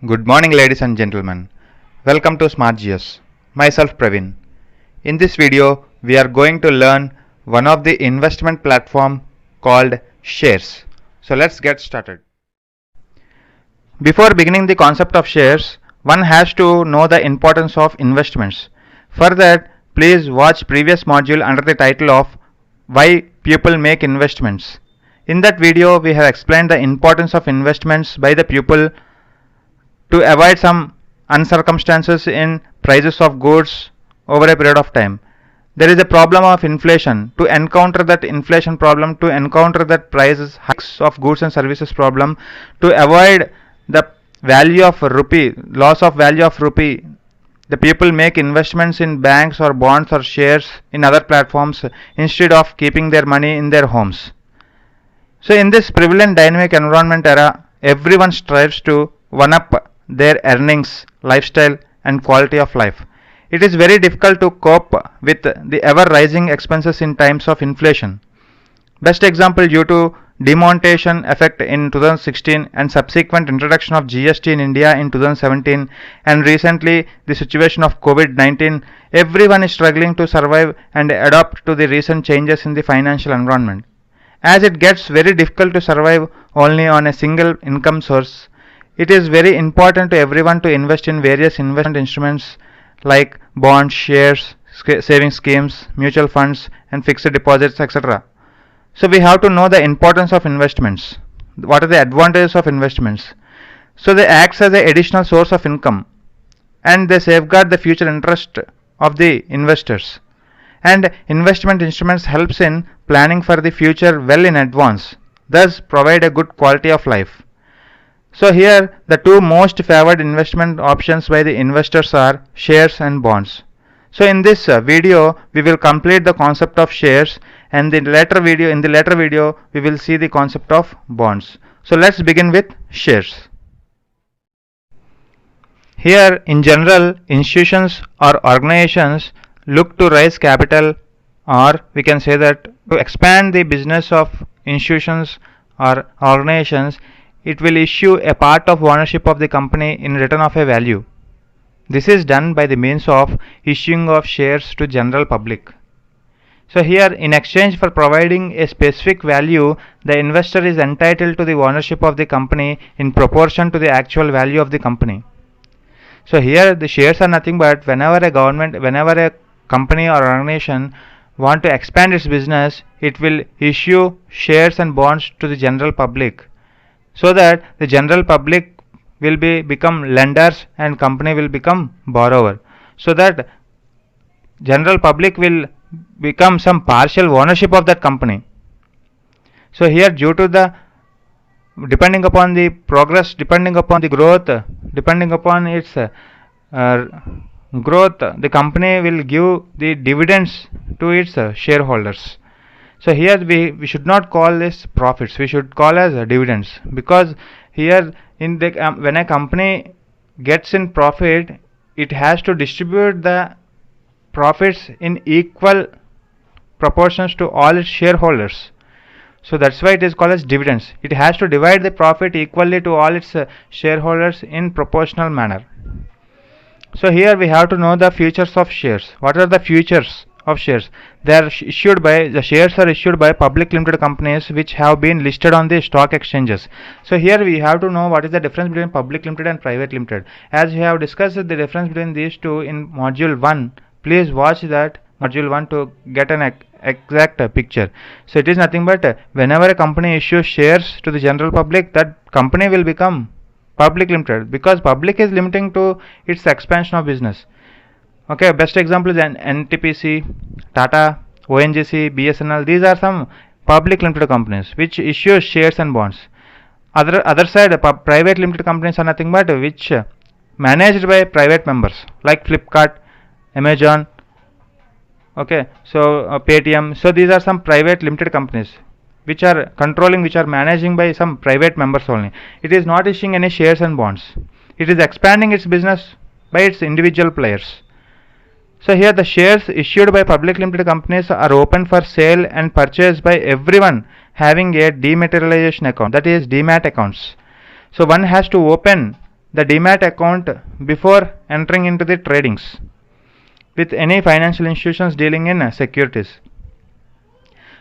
Good morning, ladies and gentlemen. Welcome to SmartGS. Myself Praveen. In this video, we are going to learn one of the investment platform called shares. So let's get started. Before beginning the concept of shares, one has to know the importance of investments. For that, please watch previous module under the title of Why People Make Investments. In that video, we have explained the importance of investments by the people to avoid some uncircumstances in prices of goods over a period of time. There is a problem of inflation. To encounter that inflation problem, to encounter that prices hikes of goods and services problem, to avoid the value of rupee, loss of value of rupee, the people make investments in banks or bonds or shares in other platforms instead of keeping their money in their homes. So in this prevalent dynamic environment era, everyone strives to one up their earnings, lifestyle and quality of life. It is very difficult to cope with the ever rising expenses in times of inflation. Best example, due to demonetization effect in 2016 and subsequent introduction of GST in India in 2017 and recently the situation of COVID-19, everyone is struggling to survive and adapt to the recent changes in the financial environment. As it gets very difficult to survive only on a single income source, it is very important to everyone to invest in various investment instruments like bonds, shares, saving schemes, mutual funds and fixed deposits, etc. So we have to know the importance of investments. What are the advantages of investments? So they act as an additional source of income and they safeguard the future interest of the investors. And investment instruments helps in planning for the future well in advance, thus provide a good quality of life. So here the two most favored investment options by the investors are shares and bonds. So in this video we will complete the concept of shares and in the later video we will see the concept of bonds. So let's begin with shares. Here in general, institutions or organizations look to raise capital, or we can say that to expand the business of institutions or organizations, it will issue a part of ownership of the company in return of a value. This is done by the means of issuing of shares to general public. So here in exchange for providing a specific value, the investor is entitled to the ownership of the company in proportion to the actual value of the company. So here the shares are nothing but whenever a company or organization want to expand its business, it will issue shares and bonds to the general public, so that the general public will become lenders and company will become borrower, so that general public will become some partial ownership of that company. So here due to the depending upon the progress, depending upon the growth, depending upon its growth, the company will give the dividends to its shareholders. So here we should not call this profits, we should call as dividends, because here in the when a company gets in profit, it has to distribute the profits in equal proportions to all its shareholders. So that's why it is called as dividends. It has to divide the profit equally to all its shareholders in proportional manner. So here we have to know the features of shares. What are the features of shares? The shares are issued by public limited companies which have been listed on the stock exchanges. So here we have to know what is the difference between public limited and private limited. As we have discussed the difference between these two in module 1, please watch that module 1 to get an exact picture. So it is nothing but whenever a company issues shares to the general public, that company will become public limited, because public is limiting to its expansion of business. Okay, best example is NTPC, Tata, ONGC, BSNL. These are some public limited companies which issue shares and bonds. Other side, private limited companies are nothing but which managed by private members like Flipkart, Amazon, okay, so Paytm. So these are some private limited companies which are managing by some private members only. It is not issuing any shares and bonds. It is expanding its business by its individual players. So here the shares issued by public limited companies are open for sale and purchase by everyone having a dematerialization account, that is demat accounts. So one has to open the demat account before entering into the tradings with any financial institutions dealing in securities.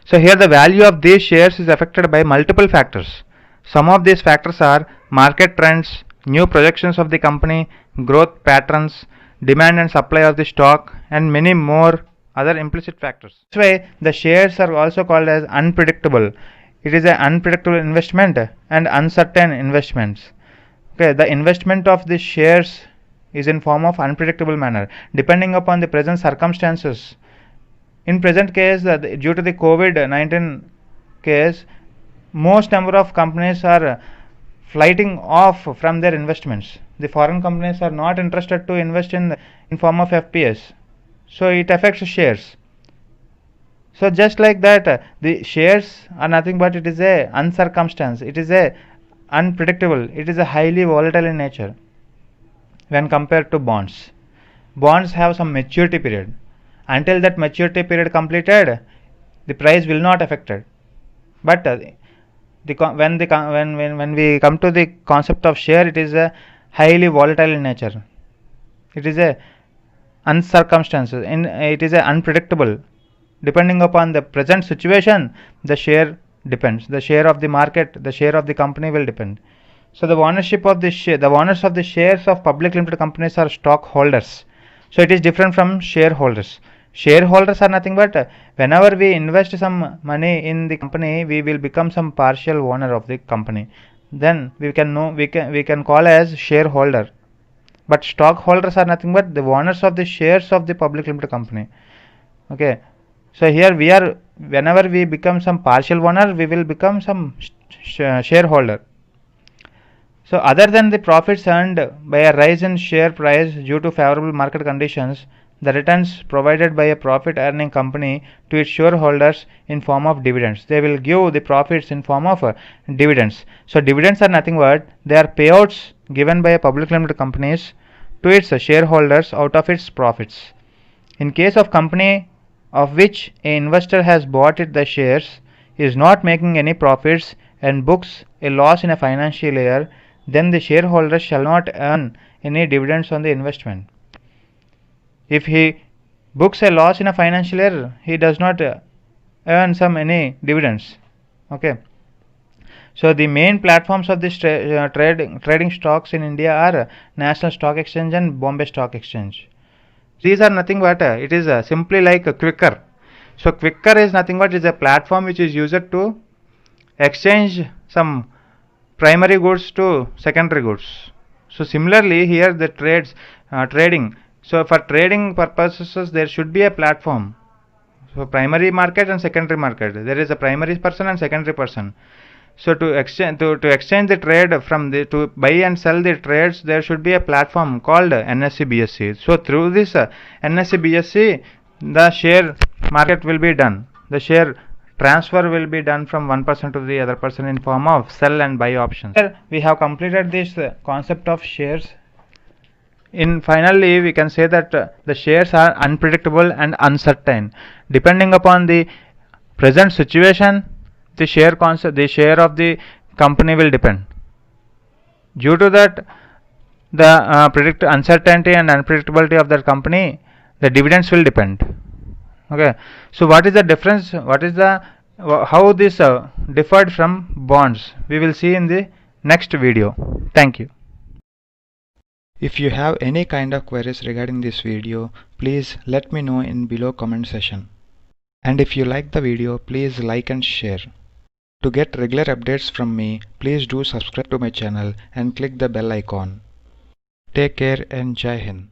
So here the value of these shares is affected by multiple factors. Some of these factors are market trends, new projections of the company, growth patterns, demand and supply of the stock, and many more other implicit factors. This way, the shares are also called as unpredictable. It is an unpredictable investment and uncertain investments. Okay, the investment of the shares is in form of unpredictable manner, depending upon the present circumstances. In present case, due to the COVID-19 case, most number of companies are flighting off from their investments. The foreign companies are not interested to invest in form of FPS. So it affects shares. So just like that, the shares are nothing but it is a uncircumstance. It is a unpredictable. It is a highly volatile in nature when compared to bonds. Bonds have some maturity period. Until that maturity period completed, the price will not affected. But when we come to the concept of share, it is a highly volatile in nature. It is a uncircumstances. It is a unpredictable. Depending upon the present situation, the share depends. The share of the market, the share of the company will depend. So the ownership of the share, the owners of the shares of public limited companies are stockholders. So it is different from shareholders. Shareholders are nothing but whenever we invest some money in the company, we will become some partial owner of the company. Then we can call as shareholder. But stockholders are nothing but the owners of the shares of the public limited company. Okay. So here we are, whenever we become some partial owner, we will become some shareholder. So other than the profits earned by a rise in share price due to favorable market conditions, the returns provided by a profit earning company to its shareholders in form of dividends. They will give the profits in form of dividends. So dividends are nothing but they are payouts given by a public limited companies to its shareholders out of its profits. In case of company of which an investor has bought it the shares is not making any profits and books a loss in a financial year, then the shareholders shall not earn any dividends on the investment. If he books a loss in a financial year, he does not earn any dividends. Okay. So the main platforms of this trading stocks in India are National Stock Exchange and Bombay Stock Exchange. These are nothing but it is simply like a Quicker. So Quicker is nothing but is a platform which is used to exchange some primary goods to secondary goods. So similarly here the trading. So for trading purposes there should be a platform. So primary market and secondary market. There is a primary person and secondary person. So to exchange the trade to buy and sell the trades, there should be a platform called NSE BSE. So through this NSE BSE, the share market will be done. The share transfer will be done from one person to the other person in form of sell and buy options. Here we have completed this concept of shares. Finally, we can say that the shares are unpredictable and uncertain. Depending upon the present situation, the share of the company will depend. Due to that, the uncertainty and unpredictability of that company, the dividends will depend. Okay. So what is the difference? How this differed from bonds? We will see in the next video. Thank you. If you have any kind of queries regarding this video, please let me know in below comment section. And if you like the video, please like and share. To get regular updates from me, please do subscribe to my channel and click the bell icon. Take care and Jai Hind.